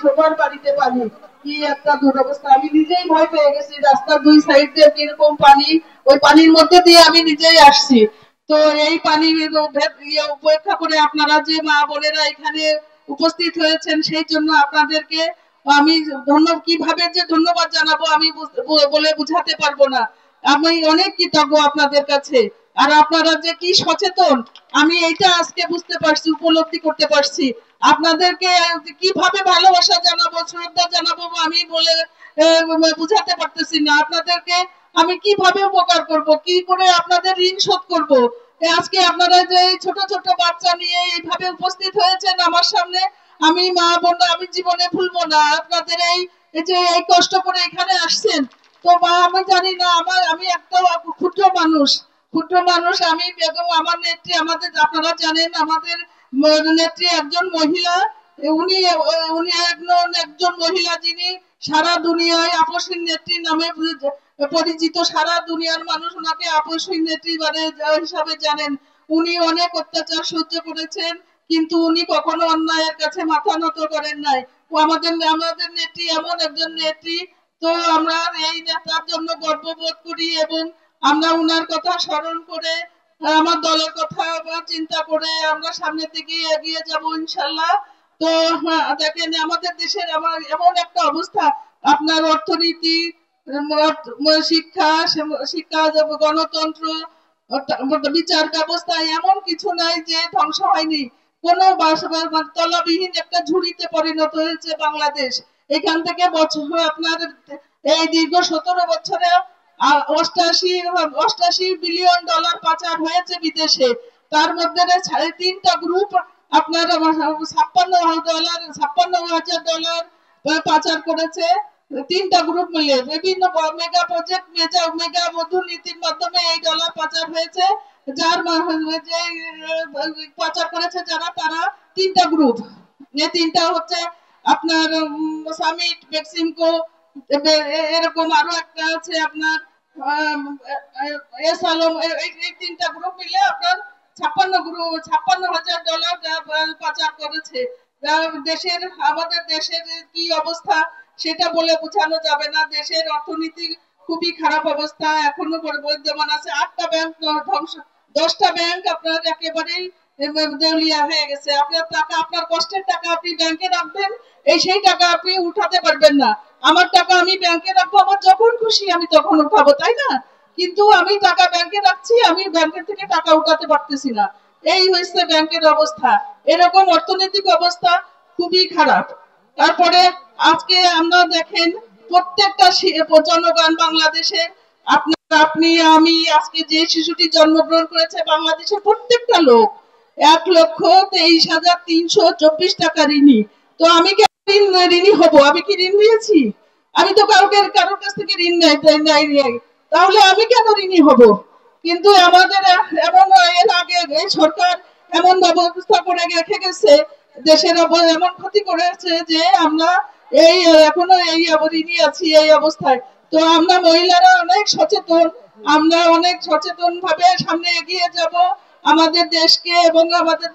সবার বাড়িতে পানি, কি একটা দুরবস্থা। আমি নিজেই ভয় পেয়ে গেছি, রাস্তার দুই সাইড দিয়ে কিরকম পানি, ওই পানির মধ্যে দিয়ে আমি নিজেই আসছি। তো এই পানি উপেক্ষা করে আপনারা যে মা বোনেরা এখানে উপস্থিত হয়েছেন, সেই জন্য আপনাদেরকে আমি কিভাবে যে ধন্যবাদ জানাবো আমি বলে বুঝাতে পারবো না। আমি অনেক কৃতজ্ঞ আপনাদের কাছে। আর আপনারা যে কি সচেতন, আমি এইটা আজকে বুঝতে পারছি, উপলব্ধি করতে পারছি। আপনাদেরকে কিভাবে ভালোবাসা জানাবো, শ্রদ্ধা জানাবো আমি বলে বুঝাতে পারতেছি না। আপনাদেরকে আমি কিভাবে উপকার করব, কি করে আপনাদের ঋণ শোধ করব। আজকে আপনারা যে ছোট ছোট বাচ্চা নিয়ে এইভাবে উপস্থিত হয়েছেন আমার সামনে, আমি মা বোনরা আমি জীবনে ভুলবো না। আপনাদের এই যে এই কষ্ট করে এখানে আসছেন, তো আমি জানি না, আমি একটা ক্ষুদ্র মানুষ আমি বেগম, আমার নেত্রী, আমাদের আপনারা জানেন আমাদের নেত্রী একজন মহিলা। উনি উনি একজন মহিলা যিনি সারা দুনিয়ায় আপসহীন নেত্রী নামে পরিচিত। সারা দুনিয়ার মানুষ ওনাকে আপসহীন নেত্রী হিসাবে জানেন। উনি অনেক অত্যাচার সহ্য করেছেন, কিন্তু উনি কখনো অন্যায়ের কাছে মাথা নত করেন নাই। আমাদের নেত্রী এমন একজন নেত্রী। তো আমরা এই নেতার জন্য গর্ববোধ করি, এবং আমরা উনার কথা স্মরণ করে, আমার দলের কথা চিন্তা করে আমরা সামনের দিকে এগিয়ে যাব ইনশাল্লাহ। তো দেখেন আমাদের দেশের এমন একটা অবস্থা, আপনার অর্থনীতি, শিক্ষা শিক্ষা গণতন্ত্র, বিচার ব্যবস্থা এমন কিছু নাই যে ধ্বংস হয়নি। কোন তলাবিহীন একটা ঝুড়িতে পরিণত হয়েছে বাংলাদেশ। এখান থেকে আপনার এই দীর্ঘ 17 বছরে 88 বিলিয়ন ডলার পাচার হয়েছে বিদেশে। তার মধ্যে 3টা গ্রুপ আপনার 56,000 ডলার পাচার করেছে। 3টা গ্রুপ মিলে বিভিন্ন মেগা প্রজেক্ট, মেগা দুর্নীতির মাধ্যমে এই ডলার পাচার হয়েছে। যার যে পাচার করেছে যারা, তারা 3টা গ্রুপ। এই 3টা হচ্ছে আপনার সামিট, বেক্সিমকো, এরকম আরো একটা আছে আপনার এসালম। এই 3টা গ্রুপ মিলে আপনার 56,000 ডলার পাচার করেছে। আমাদের দেশের কি অবস্থা সেটা বলে বোঝানো যাবে না। দেশের অর্থনীতি খুবই খারাপ অবস্থা, এখনো বিদ্যমান আছে। 8টা ব্যাংক ধ্বংস, 10টা ব্যাংক আপনার একেবারেই দেউলিয়া হয়ে গেছে। আপনার টাকা, আপনার কষ্টের টাকা আপনি ব্যাংকে রাখবেন, সেই টাকা আপনি উঠাতে পারবেন না। আমার টাকা আমি ব্যাংকে রাখবো, আমার যখন খুশি আমি তখন উঠাবো, তাই না? কিন্তু আমি টাকা ব্যাংকে রাখছি, আমি ব্যাংকের থেকে টাকা উঠাতে পারতেছি না। এই হয়েছে ব্যাংকের অবস্থা। এরকম অর্থনৈতিক অবস্থা খুবই খারাপ। তারপরে আজকে আমরা দেখেন প্রত্যেকটা জনগণ বাংলাদেশে, আপনি আমি, আজকে যে শিশুটি জন্মগ্রহণ করেছে বাংলাদেশের প্রত্যেকটা লোক 1,23,324 টাকা ঋণী। তো আমি কি ঋণী হব? আমি কি ঋণ নিয়েছি? আমি তো কারোর কাছ থেকে ঋণ নেই। তাহলে আমি কেন ঋণী হব? কিন্তু আমাদের এমন এর আগে এই সরকার এমন ব্যবস্থা করে রেখে গেছে, দেশের এমন ক্ষতি করেছে যে আমরা এখনো এই ঋণী আছি এই অবস্থায়। তো আমরা মহিলারা অনেক সচেতন, আমরা অনেক সচেতন ভাবে সামনে এগিয়ে যাব, আমাদের দেশকে এবং আমাদের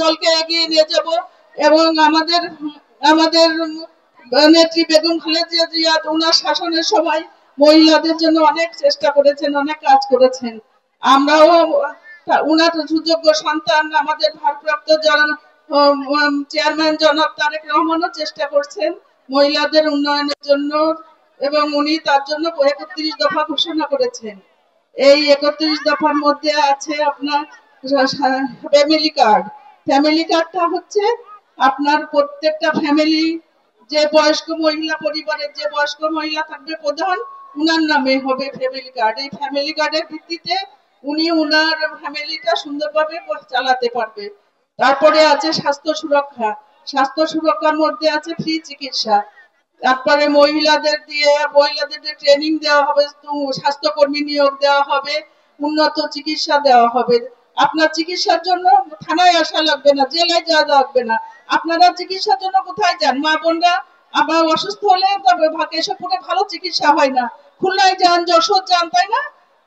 দলকে এগিয়ে নিয়ে যাব। এবং আমাদের আমাদের নেত্রী বেগম খালেদা জিয়া ওনার শাসনের সময় মহিলাদের জন্য অনেক চেষ্টা করেছেন, অনেক কাজ করেছেন। আমরাও ওনার সুযোগ্য সন্তান, আমাদের ভারপ্রাপ্ত চেয়ারম্যান জনাব তারেক রহমানও চেষ্টা করছেন মহিলাদের উন্নয়নের জন্য, এবং উনি তার জন্য 31 দফা ঘোষণা করেছেন। এই 31 দফার মধ্যে আছে আপনার ফ্যামিলি কার্ড। ফ্যামিলি কার্ডটা হচ্ছে আপনার প্রত্যেকটা ফ্যামিলি, যে বয়স্ক মহিলা, পরিবারের যে বয়স্ক মহিলা থাকবে প্রধান, উনার নামে হবে ফ্যামিলি কার্ড। এই ফ্যামিলি কার্ডের ভিত্তিতে উনি উনার ফ্যামিলিটা সুন্দরভাবে চালাতে পারবে। তারপরে আছে স্বাস্থ্য সুরক্ষা। স্বাস্থ্য সুরক্ষার মধ্যে আছে ফ্রি চিকিৎসা। তারপরে মহিলাদের ট্রেনিং দেওয়া হবে, স্বাস্থ্যকর্মী নিয়োগ দেওয়া হবে, উন্নত চিকিৎসা দেওয়া হবে। আপনার চিকিৎসার জন্য থানায় আসা লাগবে না, জেলায় যাওয়া লাগবে না। আপনারা চিকিৎসার জন্য কোথায় যান? মা বোনরা আবার অসুস্থ হলে কেশবপুরে ভালো চিকিৎসা হয় না, খুলনায় যান, যশোর যান, তাই না?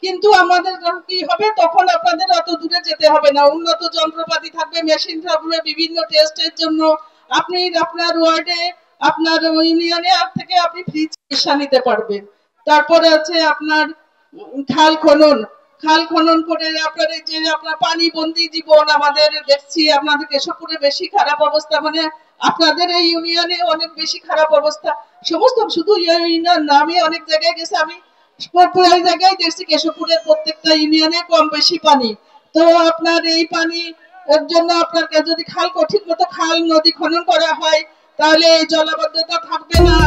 কিন্তু আমাদের কি হবে তখন? আপনাদের অত দূরে যেতে হবে না, উন্নত যন্ত্রপাতি থাকবে, মেশিন থাকবে বিভিন্ন টেস্টের জন্য, আপনি আপনার ওয়ার্ডে আপনার ইউনিয়নে থেকে আপনি ফ্রি চিকিৎসা নিতে পারবেন। তারপরে আছে আপনার খাল খনন করে আপনার এই যে আপনার পানি বন্দি জীবন আমাদের দেখছি আপনাদের কেশবপুরে বেশি খারাপ অবস্থা, মানে আপনাদের এই ইউনিয়নে অনেক বেশি খারাপ অবস্থা। সমস্ত শুধু ইউনিয়ন না, আমি অনেক জায়গায় গেছি, আমি প্রায় জায়গায় দেখছি কেশবপুরের প্রত্যেকটা ইউনিয়নে কম বেশি পানি। তো আপনার এই পানি এর জন্য আপনার যদি খাল ঠিক মতো খাল নদী খনন করা হয় তাহলে এই জলাবদ্ধতা থাকবে না।